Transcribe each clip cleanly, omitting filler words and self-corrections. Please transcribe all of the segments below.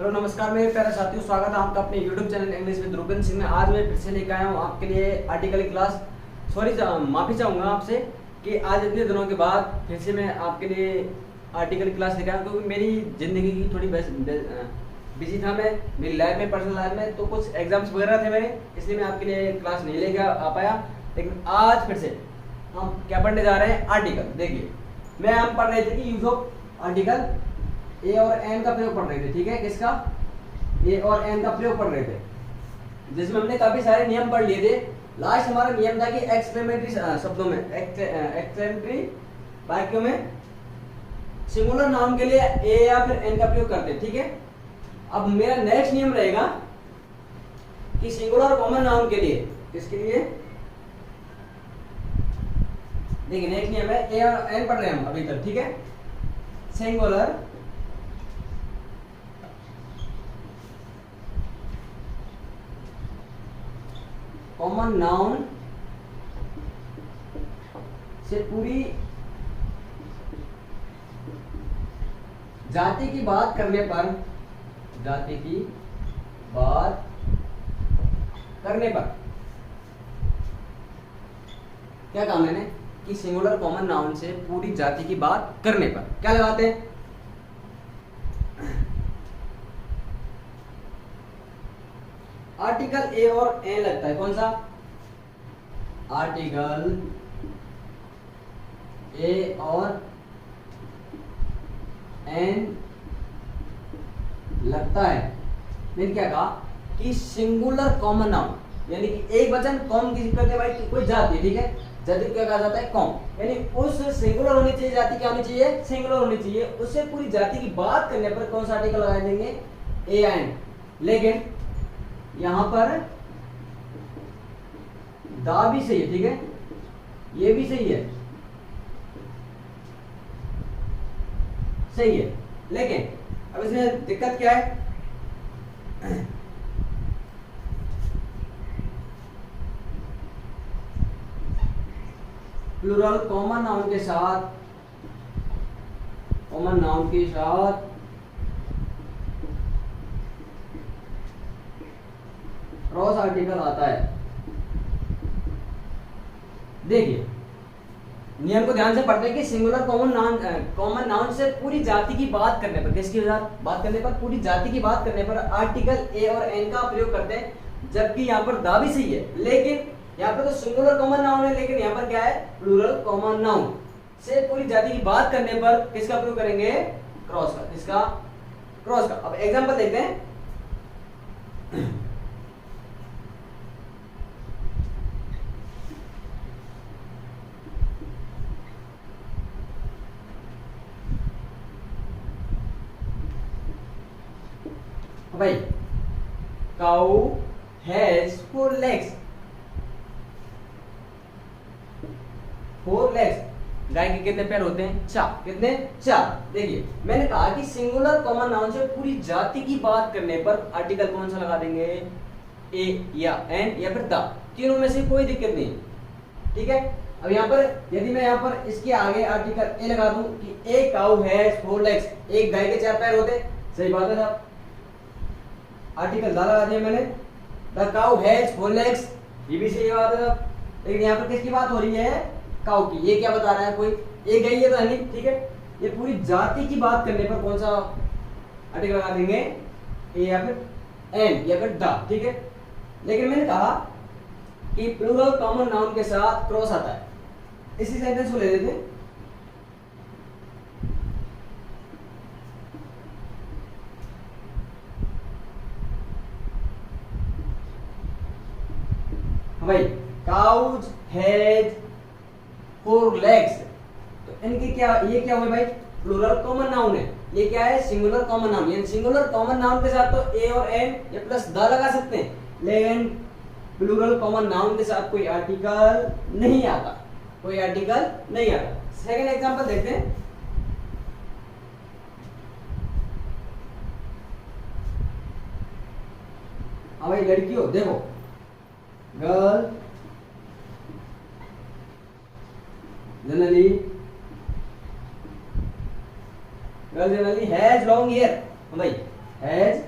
Hello नमस्कार मेरे प्यारे साथियों, स्वागत है आपका अपने YouTube channel English with Ruban Singh में। आज मैं फिर से लेकर आया हूँ आपके लिए आर्टिकल क्लास। माफ़ी चाहूँगा आपसे कि आज इतने दिनों के बाद फिर से मैं आपके लिए आर्टिकल क्लास लेकर आया, क्योंकि मेरी ज़िंदगी की थोड़ी बिजी था मैं मेरी लाइफ में, पर्सनल लाइफ में, तो कुछ एग्जाम्स वगैरह थे मेरे, इसलिए मैं आपके लिए क्लास नहीं लेकर आ पाया। लेकिन आज फिर से हम क्या पढ़ने जा रहे हैं, आर्टिकल। देखिए, हम पढ़ रहे थे कि यूज ऑफ आर्टिकल ए और एन का प्रयोग पढ़ रहे थे, ठीक है। किसका? ए और एन का प्रयोग पढ़ रहे थे, जिसमें हमने काफी सारे नियम पढ़ लिए थे। लास्ट हमारा नियम था कि एक्सक्लेमेटरी शब्दों में, एक्सक्लेमेटरी वाक्यों में सिंगुलर नाउन के लिए ए या फिर एन का प्रयोग करते, ठीक है। अब मेरा नेक्स्ट नियम रहेगा कि सिंगुलर कॉमन नाउन के लिए, किसके लिए? देखिए, नेक्स्ट नियम है, ए और एन पढ़ रहे हैं हम अभी तक, ठीक है। सिंगुलर कॉमन नाउन से पूरी जाति की बात करने पर, जाति की बात करने पर क्या काम मैंने कि सिंगुलर कॉमन नाउन से पूरी जाति की बात करने पर क्या लगाते हैं? आर्टिकल ए और एन लगता है। कौन सा? आर्टिकल ए और एन लगता है। मैंने क्या कहा कि सिंगुलर कॉमन नाउन, यानी कि एक वचन कॉम किसी करते भाई कोई जाति, ठीक है, जाति क्या कहा जाता है? कॉम। यानी उस सिंगुलर होनी चाहिए, जाति क्या होनी चाहिए? सिंगुलर होनी चाहिए। उससे पूरी जाति की बात करने पर कौन सा आर्टिकल लगा देंगे? A N. लेकिन यहां पर दा भी सही है, ठीक है, ये भी सही है, सही है। लेकिन अब इसमें दिक्कत क्या है? प्लूरल कॉमन नाउन के साथ, कॉमन नाउन के साथ क्रॉस आर्टिकल आता है। देखिए, नियम को ध्यान से पढ़ते हैं कि सिंगुलर कॉमन नाउन से पूरी जाति की बात करने पर, किसकी बात करने पर? पूरी जाति की बात करने पर आर्टिकल ए और एन का प्रयोग करते हैं। जबकि यहाँ पर दा भी सही है, लेकिन यहाँ पर तो सिंगुलर कॉमन नाउन है, लेकिन यहाँ पर क्या है? प्लूरल कॉमन नाउन से पूरी जाति की बात करने पर किसका प्रयोग करेंगे? क्रॉस का। किसका? क्रॉस का। अब एग्जाम्पल देखते हैं। भाई, काउ हैज 4 legs। 4 legs। गाय के कितने पैर होते हैं? 4। कितने? 4। देखिए, मैंने कहा कि सिंगुलर कॉमन नाउन से पूरी जाति की बात करने पर आर्टिकल कौन सा लगा देंगे? ए या एन या फिर द। तीनों में से कोई दिक्कत नहीं, ठीक है। अब यहाँ पर यदि मैं यहाँ पर इसके आगे आर्टिकल ए लगा दूं कि ए काउ हैज 4 legs, एक गाय के 4 पैर होते, सही बात है साहब। आर्टिकल दा लगा दिया मैंने, द काउ हैज 4 legs, ये भी सही बात है साहब। लेकिन यहाँ पर किसकी बात हो रही है? काउ की। ये क्या बता रहा है? कोई एक गई है तो नहीं, ठीक है। ये पूरी जाति की बात करने पर कौन सा आर्टिकल लगा देंगे? ए या फिर एन या फिर द, ठीक है। लेकिन मैंने कहा कि प्लूरल कॉमन नाउन के साथ क्रॉस आता है। इसी सेंटेंस को ले लेते हैं। भाई, काउज हैज 4 legs, तो इनके क्या, ये क्या हुए भाई? प्लूरल कॉमन नाउन है। ये क्या है? Singular common noun. यानी सिंगुलर कॉमन नाउन के साथ तो ए और एन या प्लस द लगा सकते हैं, लेकिन प्लूरल कॉमन नाउन के साथ कोई आर्टिकल नहीं आता, कोई आर्टिकल नहीं आता। सेकंड एग्जांपल देखते हैं। हाँ भाई, लड़कियों देखो, girl generally has long hair. भाई, हैज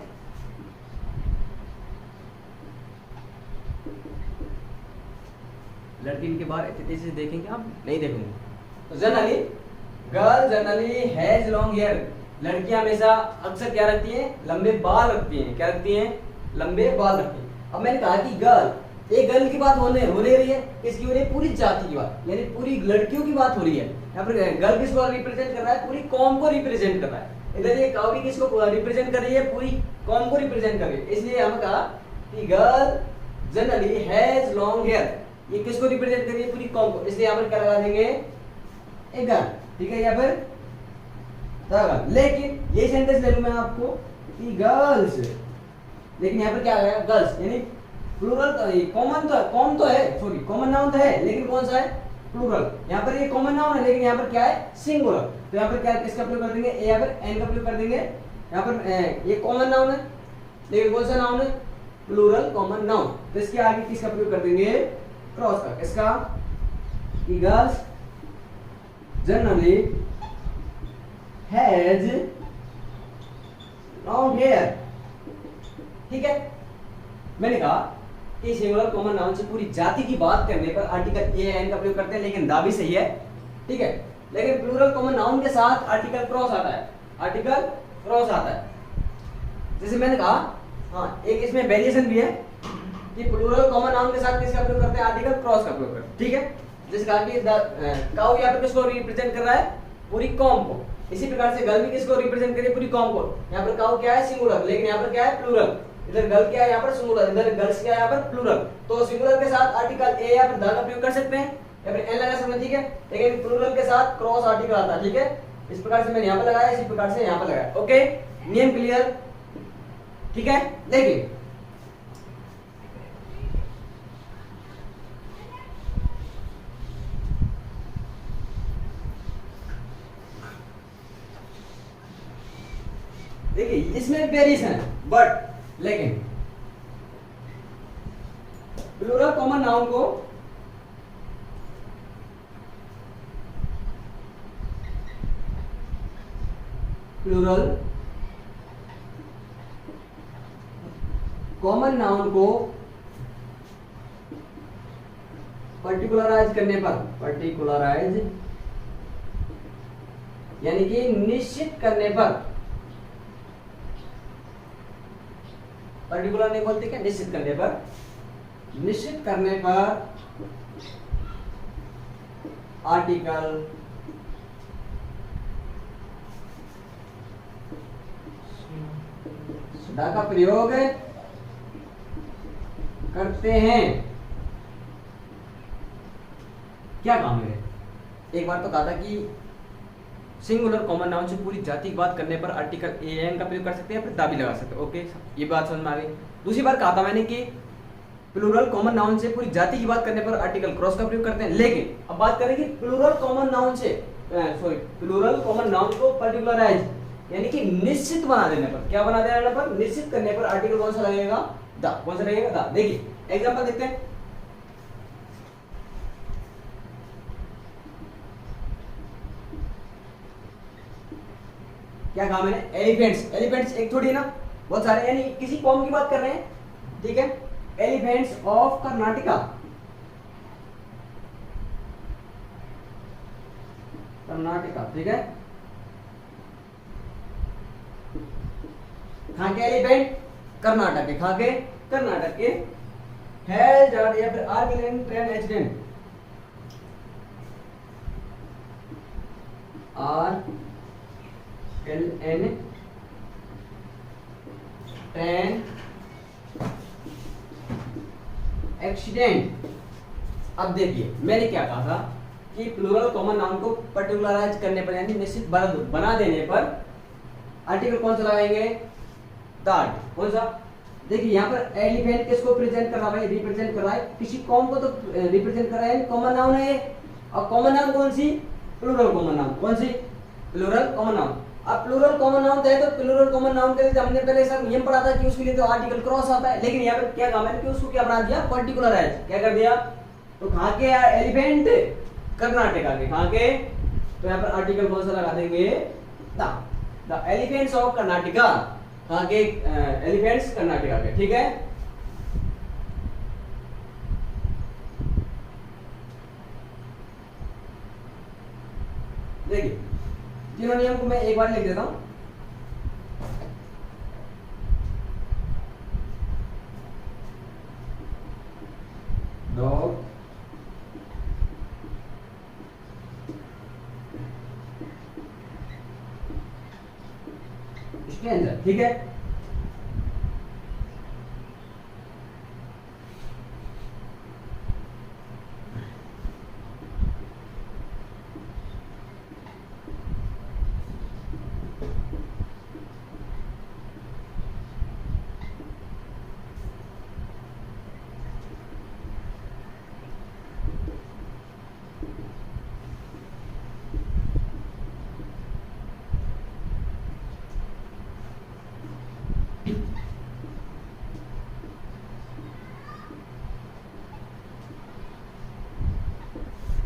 लड़की इनके बाहर इतने तेजी से देखेंगे आप नहीं देखेंगे। तो generally girl generally has long hair, लड़कियां हमेशा अक्सर क्या रखती हैं, लंबे बाल रखती हैं। क्या रखती हैं, लंबे बाल रखती हैं। अब मैंने कहा कि गर्ल, एक गर्ल की बात होने रही है, किसकी हो रही है, पूरी जाति की बात, यानी पूरी लड़कियों की बात हो रही है। यहाँ पर गर्ल किसको रिप्रेजेंट कर रहा है, पूरी कौम को रिप्रेजेंट कर रहा है। इधर ये काउ भी किसको रिप्रेजेंट कर रही है, पूरी कौम को रिप्रेजेंट कर रही है। इसलिए हम कहा कि girl generally has long hair, ये किसको रिप्रेजेंट कर रही है, पूरी कौम को। इसलिए यहाँ पर क्या लगा देंगे, एक गर्ल, ठीक है। या फिर लेकिन ये सेंटेंस ले लूं मैं आपको कि गर्ल्स, लेकिन यहाँ पर क्या आया, गर्ल्स, यानी प्लूरल तो कॉमन तो है, सॉरी कॉमन नाउन तो है, लेकिन कौन सा है, प्लूरल। यहाँ पर ये कॉमन नाउन है, लेकिन यहाँ पर क्या है, सिंगुलर। तो यहाँ पर क्या किसका प्रयोग कर देंगे, यहाँ पर एन का प्रयोग कर देंगे। यहाँ पर ये कॉमन नाउन है, लेकिन कौन सा नाउन है, प्लूरल कॉमन नाउन। तो इसके आगे किसका प्रयोग कर देंगे, क्रॉस का, इसका कि girls generally has long hair, ठीक है। मैंने कहा कि सिंगुलर कॉमन नाउन से पूरी जाति की बात करने पर आर्टिकल ए एन का प्रयोग करते हैं, लेकिन दा भी सही है, ठीक है। लेकिन प्लूरल कॉमन नाउन के साथ आर्टिकल क्रॉस आता है, आर्टिकल क्रॉस आता है। जैसे मैंने कहा, हाँ एक इसमें वेरिएशन भी है कि प्लूरल कॉमन नाउन के साथ किसका प्रयोग करते हैं, आर्टिकल क्रॉस का प्रयोग करते हैं, ठीक है। जैसे कहा कि काउ यहाँ पर किसको रिप्रेजेंट कर रहा है, पूरी कौम को। इसी प्रकार से गर्ल भी किसको रिप्रेजेंट करे, पूरी कौम को। यहाँ पर काउ क्या है, सिंगुलर, लेकिन यहाँ पर क्या है, प्लूरल। इधर गर्ल क्या है, यहाँ पर सिंगुलर, इधर गर्ल्स क्या है, यहाँ पर प्लूरल। तो सिंगुलर के साथ आर्टिकल ए या फिर द का प्रयोग कर सकते हैं, या फिर एन लगा सकते हैं, ठीक है। लेकिन प्लूरल के साथ क्रॉस आर्टिकल आता है, ठीक है। इस प्रकार से मैंने यहाँ पर लगाया, इसी प्रकार से यहाँ पर लगाया, ओके। नियम क्लियर, ठीक है। लेकिन देखिए इसमें वेरिएशन है, बट लेकिन प्लूरल कॉमन नाउन को पर्टिकुलराइज करने पर, यानी कि निश्चित करने पर, पर्टिकुलर नहीं बोलते क्या, निश्चित करने पर आर्टिकल द का प्रयोग करते हैं। क्या काम है, एक बार तो कहा था कि सिंगुलर कॉमन नाउन से पूरी जाति की बात करने पर आर्टिकल ए एन का प्रयोग कर सकते हैं, फिर दा भी लगा सकते हैं, ओके। ये बात समझ में आ गई। दूसरी बार कहा था मैंने कि प्लूरल कॉमन नाउन से पूरी जाति की बात करने पर आर्टिकल क्रॉस का प्रयोग करते हैं। लेकिन अब बात करें कि प्लूरल कॉमन नाउन को पर्टिकुलराइज, यानी कि निश्चित बना देने पर, क्या बना देने पर, निश्चित करने पर आर्टिकल कौन सा लगेगा, दा। कौन सा लगेगा, दा। देखिए एग्जांपल देखते हैं। क्या कहा मैंने, एलिफेंट्स एक थोड़ी ना, बहुत सारे, यानी किसी कौम की बात कर रहे हैं, ठीक है। एलिफेंट्स ऑफ कर्नाटका, ठीक है। कहाँ के एलिफेंट, कर्नाटक के, कहाँ के, कर्नाटक के। हैज या फिर आर के लिए train accident, R L N train accident. अब देखिए मैंने क्या कहा था कि प्लूरल कॉमन नाउन को पर्टिकुलराइज करने पर, यानी निश्चित बना देने पर आर्टिकल कौन सा लगाएंगे, द। कौन सा, देखिए यहाँ पर एलिफेंट किसको प्रेजेंट कर रहा है, रिप्रेजेंट कर रहा है, किसी कौम को तो रिप्रेजेंट कर रहा है, कॉमन नाउन है। और कॉमन नाउन कौन सी, प्लूरल कॉमन नाउन, कौन सी, प्लूरल कॉमन नाउन। अब प्लूरल कॉमन नाउन है तो प्लूरल कॉमन नाउन के लिए हमने पहले सर नियम पढ़ा था कि उसके लिए तो आर्टिकल क्रॉस आता है, लेकिन यहाँ पे क्या काम है कि उसको क्या बना दिया, पर्टिकुलराइज। क्या कर दिया, तो कहाँ के एलिफेंट, कर्नाटका के, कहाँ के, तो यहाँ पर आर्टिकल कौन सा लगा देंगे, द एलिफेंट्स ऑफ कर्नाटका, कहाँ के? एलिफेंट्स कर्नाटका के, ठीक है। देखिए तीनों नियम को मैं एक बार लिख देता हूं। डॉग स्ट्रेंजर, ठीक है।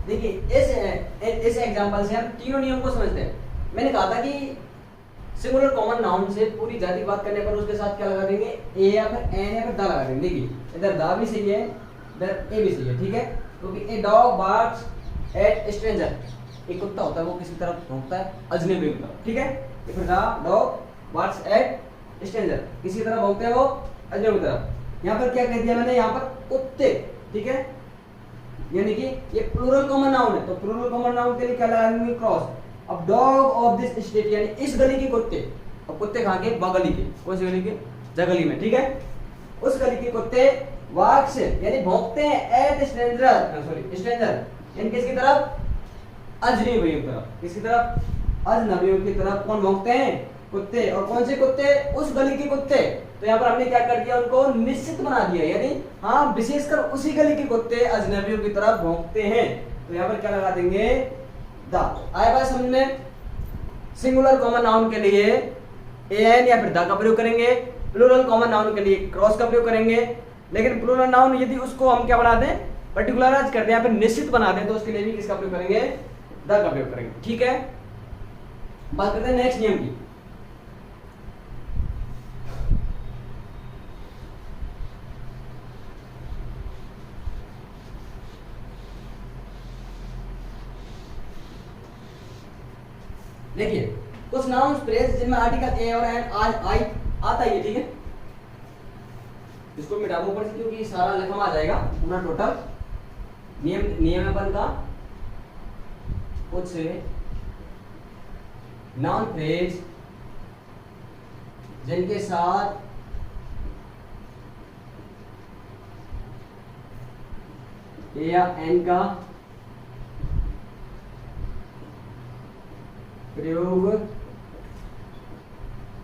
देखिए इस एग्जांपल से हम तीनों नियम को समझते हैं। मैंने कहा था कि सिंगुलर कॉमन नाउन से पूरी जाति की बात करने पर उसके साथ क्या लगा देंगे? ए या फिर एन या फिर दा लगा देंगे। देखिए इधर दा भी सही है, इधर ए भी सही है, ठीक है। क्योंकि a dog barks at stranger, एक कुत्ता होता है वो किसी तरफ भौंकता है अजनबी की तरफ, ठीक है। फिर दा डॉग बार्क्स एट स्ट्रेंजर, किसी तरफ भौंकते हैं वो अजनबी की तरफ। यहाँ पर क्या कह दिया मैंने? यहाँ पर कुत्ते, ठीक है। यानी कि ये प्लूरल कॉमन नाउन है, तो प्लूरल कॉमन नाउन के लिए क्या लगाएंगे? क्रॉस। अब डॉग ऑफ दिस स्टेट यानी इस गली के कुत्ते, अब कुत्ते कहाँ के? बगली के। कौन सी गली के? जगली में, ठीक है। उस गली के कुत्ते वाक से यानी भौंकते हैं एट स्ट्रेंजर, सॉरी स्ट्रेंजर यानी किसकी तरफ? अजनबियों की तरफ। किसकी तरफ? अजनबियों की तरफ कौन भौंकते हैं? कुत्ते। और कौन से कुत्ते? उस गली के कुत्ते। तो यहाँ पर हमने क्या कर दिया? उनको निश्चित बना दिया, यानी हाँ विशेषकर उसी गली के कुत्ते अजनबियों की तरफ भौंकते हैं। तो यहाँ पर क्या लगा देंगे? दा। आया बात समझ में? सिंगुलर कॉमन नाउन के लिए एन या फिर दा का प्रयोग करेंगे, प्लूरल कॉमन नाउन के लिए क्रॉस का प्रयोग करेंगे। लेकिन प्लूरल नाउन यदि उसको हम क्या बना दें? पर्टिकुलराइज कर दें या फिर निश्चित बना दें, तो उसके लिए भी किसका प्रयोग करेंगे? दा का प्रयोग करेंगे, ठीक है। बात करते हैं नेक्स्ट नियम की। देखिए कुछ नाउन फ्रेज जिनमें आर्टिकल ए और एन आज आई आता ही है, ठीक है। इसको मिटा दो ऊपर से क्योंकि सारा लिखा आ जाएगा पूरा टोटल नियमावली का। कुछ नाउन फ्रेज जिनके साथ ए या एन का प्रयोग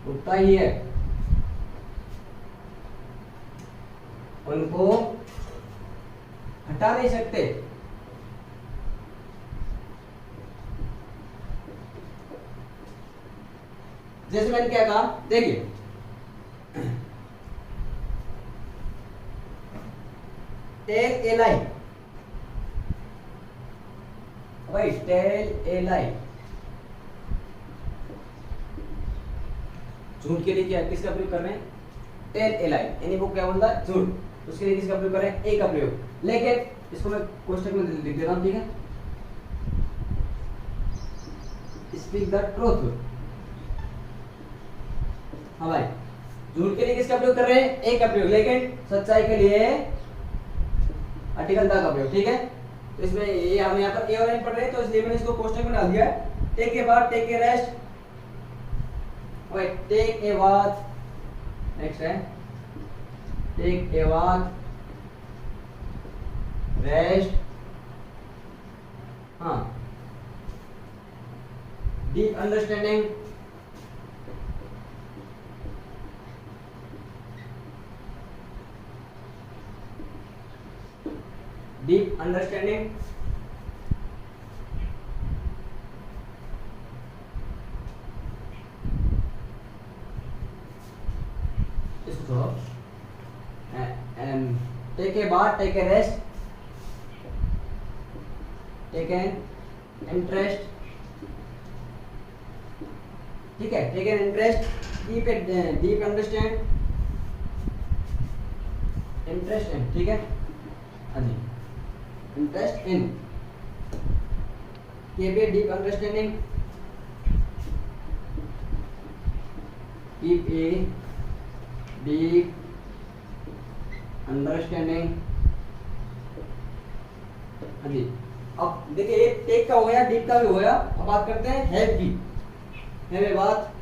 होता ही है, उनको हटा नहीं सकते। जैसे मैंने क्या कहा? देखिए टेल ए लाई, भाई टेल ए लाई झूठ के लिए क्या किसका प्रयोग कर रहे हैं? टेल ए लाई, यानी वो क्या बोल रहा है? झूठ। उसके लिए किसका प्रयोग कर रहे हैं? ए का प्रयोग। लेकिन इसको मैं कोष्टक में लिख देता हूं, ठीक है। स्पीक द ट्रूथ, हाँ भाई झूठ के लिए किसका प्रयोग कर रहे हैं? ए का प्रयोग। लेकिन सच्चाई के लिए आर्टिकल दा का प्रयोग, ठीक है। तो इसमें ये हम यहाँ पर ए और एन पढ़ रहे हैं, तो इसलिए मैंने इसको कोष्टक में डाल दिया है। Take a bath, take a rest, take a bath, next है टेक ए बाथ, रेस्ट, हाँ डीप अंडरस्टैंडिंग, डीप अंडरस्टैंडिंग, इसको छोड़ो, take a bath, take a rest, take an interest, ठीक है। Take an interest keep it deep understand interest in, ठीक है, हाँ जी, interest in, keep a deep understanding, keep a deep understanding, हाँ जी। अब देखिए ये टेक का हो गया, डीप का भी हो गया, अब बात करते हैं हैव की। हैव ए बात,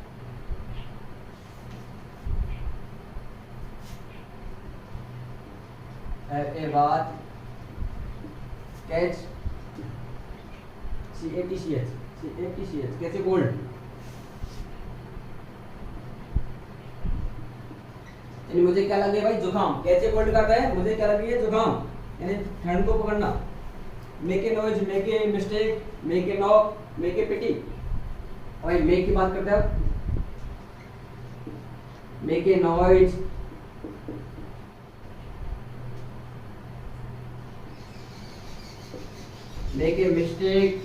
हैव ए बात, कैच, CATCH, कैसे कोल्ड, यानी मुझे क्या लगे भाई, जुकाम, कैसे कोल्ड करता है, मुझे क्या लगी है, जुकाम, यानी ठंड को पकड़ना। Make a noise, make a mistake, make a knock, make a pity. भाई मेक की बात करते हैं अब, make a noise, make a mistake,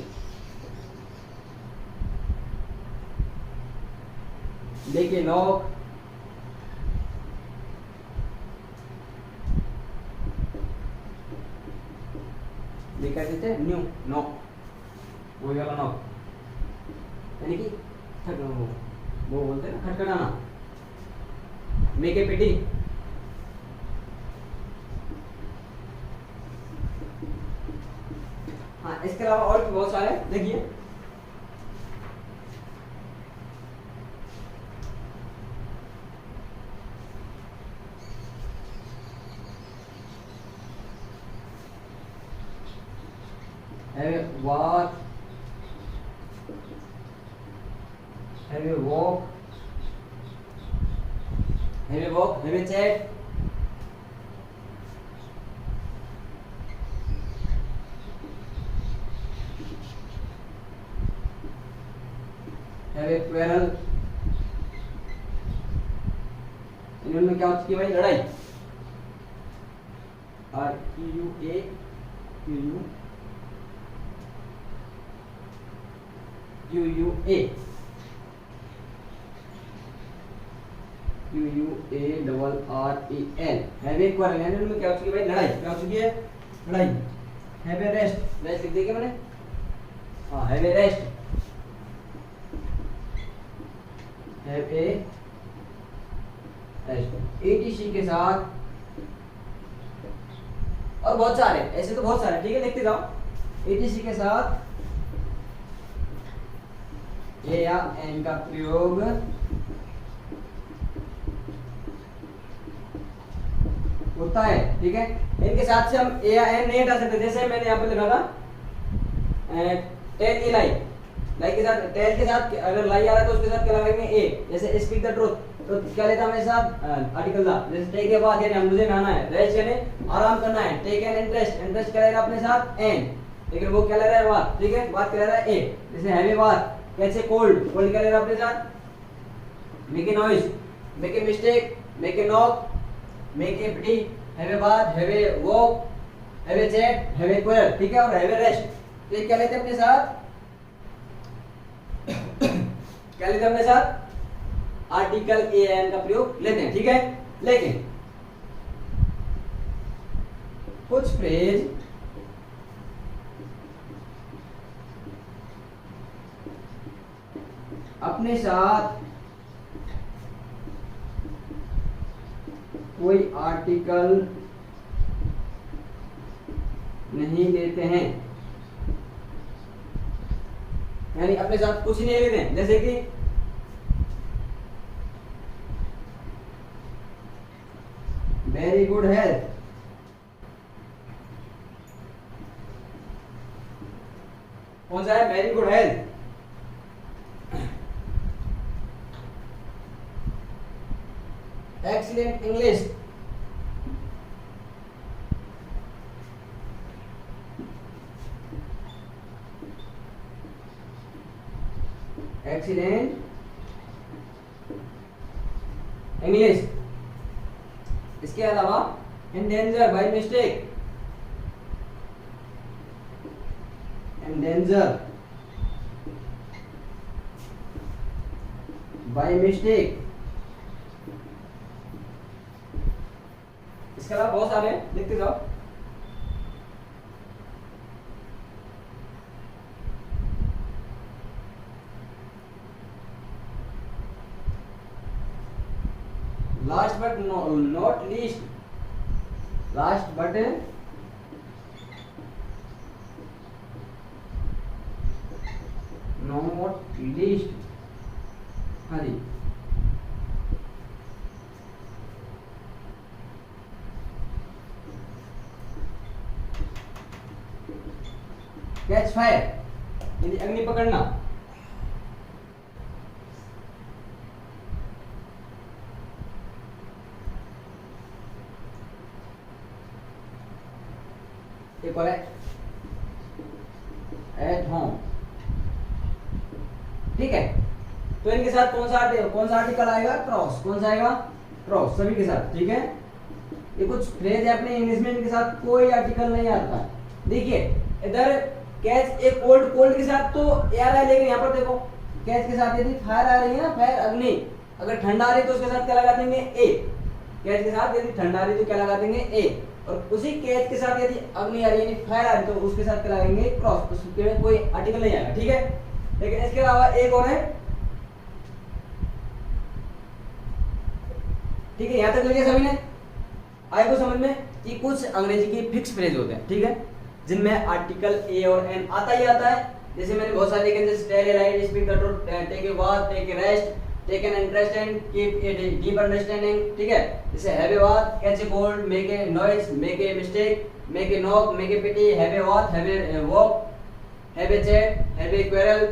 make a knock, ये क्या कहते हैं, न्यू नॉक, वो वाला नॉक, यानी कि वो बोलते हैं ना खटखटाना। मेक ए पिटी, हाँ इसके अलावा और भी बहुत सारे, देखिए have a walk, have a walk, have a walk, have a chat, have a quarrel, इनमें क्या होती है भाई, लड़ाई, QUA QUARREL, have a quarrel, यानी उनमें क्या हो चुकी है भाई, लड़ाई, क्या हो चुकी है, लड़ाई। हैव ए रेस्ट, रेस्ट लिख देंगे मैंने, हाँ have a rest, have a rest, ETC के साथ, और बहुत सारे ऐसे तो बहुत सारे, ठीक है लिखते जाओ। ETC के साथ ए या एन का प्रयोग होता है, ठीक है। इनके साथ से हम ए या एन नहीं हटा सकते, जैसे मैंने यहाँ पे लिखा था टेल ए लाई, लाई के साथ, टेल के साथ अगर लाई आ रहा है तो उसके साथ क्या लगाएंगे, ए। जैसे स्पीक द ट्रूथ, तो क्या लेता हमें साथ आर्टिकल था, जैसे टेक ए बाथ, यानी मुझे नहाना है, रेस्ट यानी आराम करना है, टेक एन इंटरेस्ट, इंटरेस्ट क्या लेगा अपने साथ एन, लेकिन वो क्या ले रहा है, बात, ठीक है, बात क्या ले रहा है ए। जैसे have a bath, catch cold, cold क्या ले रहा है अपने साथ, make a noise, make a mistake, make a knock, make a pity, have a bath, have a walk, have a chat, have a quarrel, ठीक है, और हैव ए रेस्ट, तो ये क्या लेते हैं अपने साथ क्या लेते हैं अपने साथ, आर्टिकल ए एन का प्रयोग लेते हैं, ठीक है। लेकिन कुछ फ्रेज अपने साथ कोई आर्टिकल नहीं लेते हैं, यानी अपने साथ कुछ नहीं लेते हैं, जैसे कि वेरी गुड हेल्थ, कौन सा है, very good health, excellent English, excellent English. इसके अलावा endanger by mistake, endanger by mistake, इसके अलावा बहुत सारे हैं, लिखते जाओ। Last but not least, last but not least, हाँ जी, कैच फायर यानी अग्नि पकड़ना। एक और है एट होम, ठीक है। तो इनके साथ कौन सा आर्टिकल आएगा? क्रॉस। कौन सा आएगा? क्रॉस, सभी के साथ, ठीक है। ये कुछ फ्रेज है अपने इंग्लिश में, इनके साथ कोई आर्टिकल नहीं आता। देखिए इधर कैच एक कोल्ड के साथ तो ए आ रहा है, लेकिन यहाँ पर देखो कैच के साथ यदि फायर आ रही है ना, फायर अग्नि, अगर ठंडा आ रही है तो उसके साथ क्या लगा देंगे? ए। कैच के साथ यदि ठंडा आ रही है तो क्या लगा देंगे? ए। और उसी कैच के साथ यदि अग्नि आ रही है, फायर आ रही है, तो उसके साथ क्या लगाएंगे? क्रॉस। उसके में कोई आर्टिकल नहीं आएगा, ठीक है। लेकिन इसके अलावा एक और है, ठीक है। यहां तक लगे सभी ने? आए को समझ में कि कुछ अंग्रेजी की फिक्स फ्रेज होते हैं, ठीक है, जिनमें आर्टिकल ए और एन आता ही आता है। जैसे मैंने बहुत सारे देखे, जैसे tell a light, speak the truth, take a bath, take a rest, take an interest and keep a deep understanding, ठीक है। जैसे have a bath, catch a cold, make a noise, make a mistake, make a knock, make a pity, have a bath, have a walk, have a chat, have a quarrel,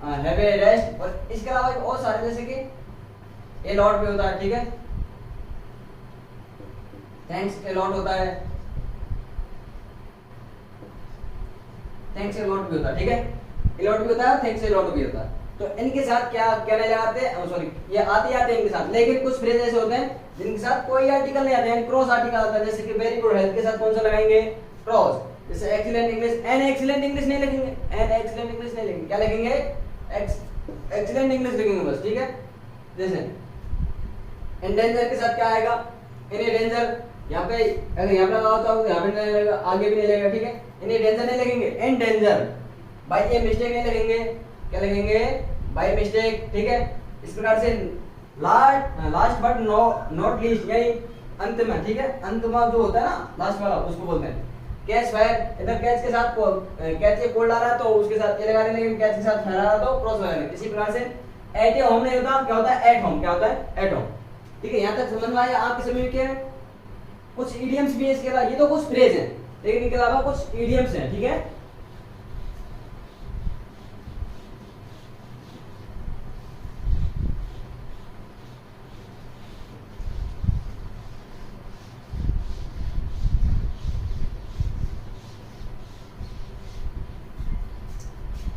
have a rest. और इसके अलावा और सारे, जैसे कि a lot भी होता है, ठीक है, थैंक्स ए लॉट होता है, थैंक्स ए लॉट भी होता है, ठीक है। ए लॉट भी होता है, थैंक्स ए लॉट भी होता है। तो इनके साथ क्या क्या नहीं लगाते हैं? सॉरी, ये आते हैं इनके साथ, लेकिन कुछ फ्रेज ऐसे होते हैं जिनके साथ कोई आर्टिकल नहीं आते हैं, क्रॉस आर्टिकल आता है। जैसे कि वेरी गुड हेल्थ के साथ कौन सा लगाएंगे? क्रॉस। जैसे excellent English, an excellent English नहीं लिखेंगे, एन एक्सीलेंट इंग्लिश नहीं लिखेंगे, क्या लिखेंगे? एक्सीलेंट इंग्लिश लिखेंगे बस, ठीक है। जैसे एंडेंजर के साथ क्या आएगा? In danger. यहाँ पे अगर यहाँ पे लगा होता है, यहाँ पे नहीं लगेगा, आगे भी नहीं लगेगा, ठीक है। इन्हें डेंजर नहीं लगेंगे, and danger. By a mistake नहीं लगेंगे, क्या लगेंगे? बाय मिस्टेक, ठीक है। इस प्रकार से लास्ट बट नॉट लीस्ट यानी अंत में, ठीक है, अंत में जो होता है ना लास्ट वाला, उसको बोलते हैं कैच फायर। इधर कैच के साथ कैच के कोल्ड आ रहा है तो उसके साथ ए लगा देंगे, लेकिन कैच के साथ फायर आ रहा है तो क्रॉस लगा देंगे। इसी प्रकार से एट ए होम नहीं होता, क्या होता है? At home. क्या होता है? एट होम, ठीक है। यहाँ तक समझ में आया आपके समय क्या है? कुछ इडियम्स भी है इसके अलावा, ये तो कुछ फ्रेज हैं, लेकिन इनके अलावा कुछ इडियम्स हैं, ठीक है।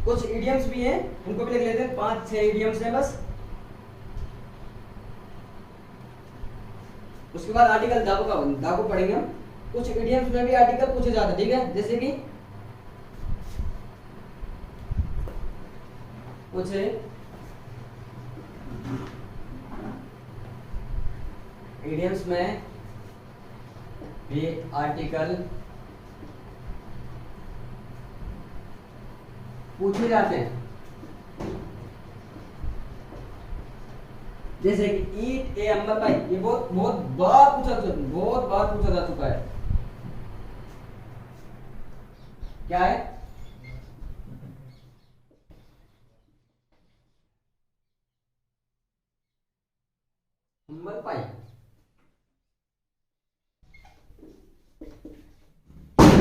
कुछ इडियम्स भी हैं, उनको भी लिख लेते हैं। 5-6 इडियम्स हैं बस। उसके बाद आर्टिकल दागो पढ़ेंगे हम। कुछ इडियम्स में भी आर्टिकल पूछे जाते हैं, ठीक है। जैसे कि कुछ इडियम्स में भी आर्टिकल पूछे जाते हैं। जैसे कि ईट ए एप्पल पाई, ये बहुत बार पूछा जा चुका है। क्या है? Apple pie.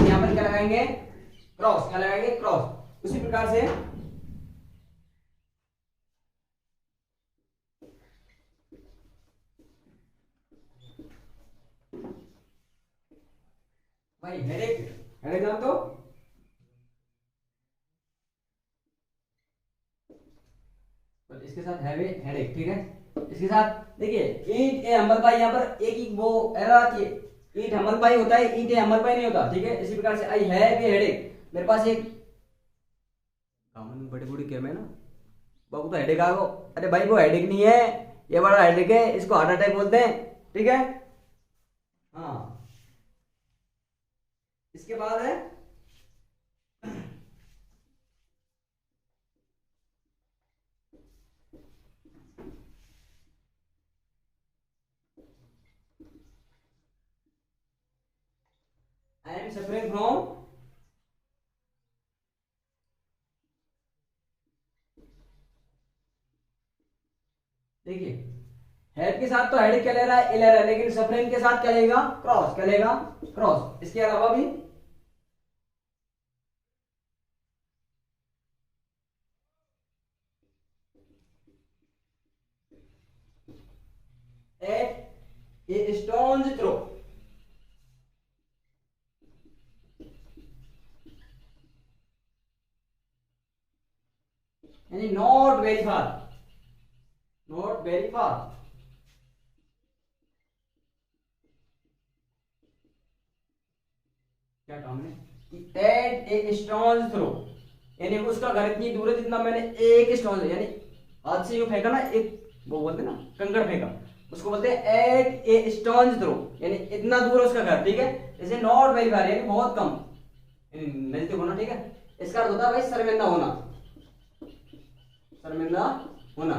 यहां पर क्या लगाएंगे? क्रॉस। क्या लगाएंगे? क्रॉस। उसी प्रकार से भाई हेडेक नाम तो इसके साथ हैवी हेडेक, ठीक है। इसके साथ देखिए ईट ए हम्बल पाई, यहाँ पर एक ही वो एरर आती है, ईट हम्बल पाई होता है, ईट ए हम्बल पाई नहीं होता, ठीक है। इसी प्रकार से आई हैव ए हेडेक, मेरे पास एक बड़ी बड़ी क्या है ना बाबू तो हेडेक आ गो, अरे भाई वो हेडेक नहीं है, ये बड़ा हेडेक है, इसको हार्ट अटैक बोलते हैं, ठीक है। हाँ, इसके बाद है आई एम सफरिंग फ्रॉम, देखिए हेड के साथ तो हेड क्या ले रहा है, ए ले रहा है, लेकिन सफरिंग के साथ क्या लेगा, क्रॉस, क्या लेगा, क्रॉस। इसके अलावा भी एट ए स्टोन्स थ्रो, यानी not very far, not very far. क्या काम है कि एट ए स्टोन्स थ्रो, यानी उसका घर इतनी दूर है जितना मैंने एक स्टोन, यानी हाथ से यूं फेंका ना, एक वो बोलते हैं ना कंकड़ फेंका, उसको बोलते हैं एट ए स्टोन्स थ्रो, यानी इतना दूर है उसका घर, ठीक है। जैसे नॉट वेरी फार यानी बहुत कम, यानी नजदीक होना, ठीक है। इसका अर्थ होता है भाई शर्मिंदा होना, शर्मिंदा होना।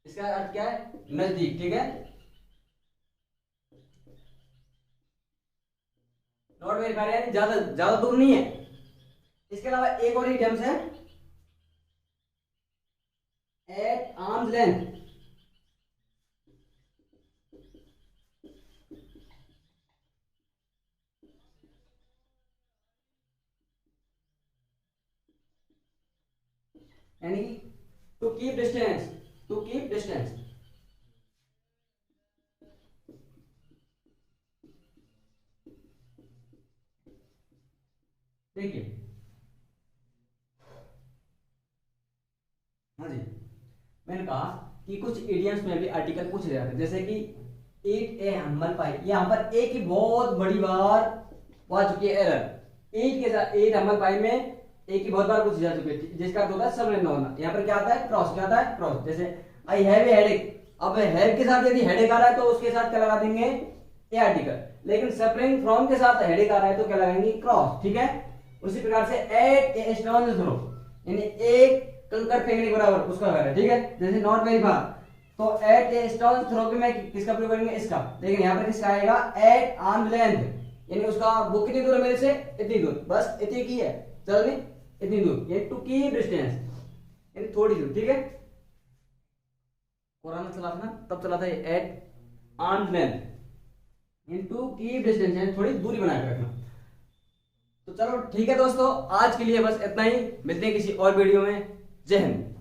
इसका अर्थ क्या है, नजदीक, ठीक है। नॉट वेरी फार यानी ज्यादा ज्यादा दूर नहीं है। इसके अलावा एक और इडियम्स है, एट आर्म्स लेंथ, यानी to keep distance, to keep distance. देखिए, हाँ जी, मैंने कहा कि कुछ इडियम्स में भी आर्टिकल पूछे जाते हैं, जैसे कि ईट ए हम्बल पाई, यहाँ पर एक ही बहुत बड़ी बार आ चुकी है एरर। ईट के साथ ईट हम्बल पाई में एक ही बहुत बार पूछी जा चुकी है, जिसका अर्थ होता है समृद्ध होना। यहाँ पर क्या आता है, क्रॉस, क्या आता है, क्रॉस। जैसे आई हैव ए हेडेक, अब हैव के साथ यदि हेडेक आ रहा है तो उसके साथ क्या लगा देंगे, ए आर्टिकल, लेकिन सफरिंग फ्रॉम के साथ हेडेक आ रहा है तो क्या लगाएंगे, क्रॉस, ठीक है। उसी प्रकार से एट ए स्टोन थ्रो, यानी एक कंकड़ फेंकने के बराबर उसका घर है, ठीक है। जैसे नॉट वेरी फार, तो एट ए स्टोन थ्रो के में किसका प्रयोग करेंगे, इसका। लेकिन यहाँ पर किसका आएगा, एट आर्म लेंथ, यानी उसका वो कितनी दूर है मेरे से, इतनी दूर, बस इतनी की है, चल नहीं इतनी दूर, यानी टू कीप डिस्टेंस, यानी थोड़ी दूर, ठीक है। पुराना चला था ना, तब चला था एट आर्म लेंथ, यानी टू कीप डिस्टेंस, यानी थोड़ी दूरी बना के रखना। तो चलो ठीक है दोस्तों, आज के लिए बस इतना ही, मिलते हैं किसी और वीडियो में। जय हिंद।